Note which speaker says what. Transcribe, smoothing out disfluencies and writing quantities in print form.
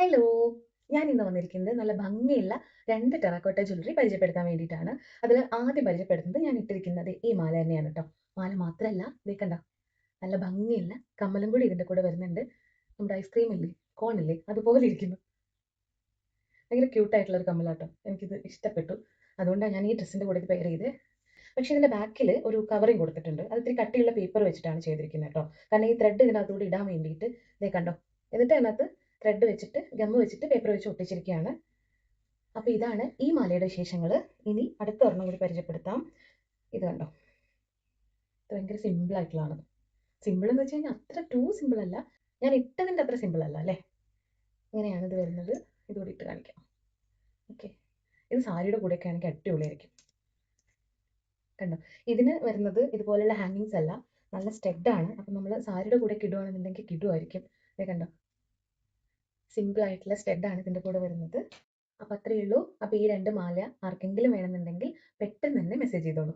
Speaker 1: Hello! ഞാൻ ഇന്ന് വന്നിരിക്കുന്നത് നല്ല ഭംഗിയുള്ള 2 ടെറാക്കോട്ട ജ്വല്ലറി പരിചയപ്പെടുത്താൻ വേണ്ടിയിട്ടാണ്. അതിൽ ആദ്യം പരിചയപ്പെടുത്തുന്നത് ഞാൻ ഇട്ടിരിക്കുന്നത് ഈ മാല തന്നെയാണ് ട്ടോ. മാല മാത്രല്ല ദേ കണ്ടോ നല്ല ഭംഗിയുള്ള കമ്മലും കൂടി ഇതിന്റെ കൂടെ വരുന്നുണ്ട്. നമ്മുടെ ഐസ്ക്രീം ഇല്ലേ? കോൺ ഇല്ലേ? അതുപോലെ ഇരിക്കുന്നു. ഭയങ്കര ക്യൂട്ട് ആയിട്ടുള്ള ഒരു കമ്മലാട്ടോ. എനിക്കിത് ഇഷ്ടപ്പെട്ടു. അതുകൊണ്ടാണ് ഞാൻ ഈ ഡ്രസ്സിന്റെ കൂടെ ഇത് പെയർ ചെയ്തേ. പക്ഷേ ഇതിന്റെ ബാക്കിൽ ഒരു കവറിങ് കൊടുത്തിട്ടുണ്ട്. അത് ഇത്തിരി കട്ടിയുള്ള പേപ്പർ വെച്ചിട്ടാണ് ചെയ്തിരിക്കുന്നത് കേട്ടോ. കാരണം ഈ ത്രെഡ് ഇതിനകത്തൂടെ ഇടാൻ വേണ്ടിയിട്ട് ദേ കണ്ടോ. എന്നിട്ട് അതിനകത്ത് ത്രെഡ് വെച്ചിട്ട് ഗമ്മ് വെച്ചിട്ട് പേപ്പർ വെച്ച് ഒട്ടിച്ചിരിക്കുകയാണ്. അപ്പോൾ ഇതാണ് ഈ മാലയുടെ വിശേഷങ്ങൾ. ഇനി അടുത്ത ഒരെണ്ണം കൂടി പരിചയപ്പെടുത്താം. ഇത് കണ്ടോ. ഇത് ഭയങ്കര സിമ്പിൾ ആയിട്ടുള്ളതാണ്. സിമ്പിൾ എന്ന് വെച്ച് കഴിഞ്ഞാൽ അത്ര ടൂ സിമ്പിൾ അല്ല. ഞാൻ ഇട്ടതിൻ്റെ അത്ര സിമ്പിൾ അല്ല അല്ലേ. ഇങ്ങനെയാണ് ഇത് വരുന്നത്. ഇതുകൂടി ഇട്ട് കാണിക്കാം. ഓക്കെ. ഇത് സാരിയുടെ കൂടെയൊക്കെ ആണെങ്കിൽ അടിപൊളിയായിരിക്കും. കണ്ടോ. ഇതിന് വരുന്നത് ഇതുപോലെയുള്ള ഹാങ്ങിങ്സ് അല്ല, നല്ല സ്റ്റഡാണ്. അപ്പം നമ്മൾ സാരിയുടെ കൂടെയൊക്കെ ഇടുവാണെന്നുണ്ടെങ്കിൽ കിടുവായിരിക്കും. ദേ കണ്ടോ. സിമ്പിൾ ആയിട്ടുള്ള സ്റ്റഡാണ് ഇതിൻ്റെ കൂടെ വരുന്നത്. അപ്പോൾ അത്രയേ ഉള്ളൂ. അപ്പോൾ ഈ 2 മാല ആർക്കെങ്കിലും വേണമെന്നുണ്ടെങ്കിൽ പെട്ടെന്ന് തന്നെ മെസ്സേജ് ചെയ്തോളൂ.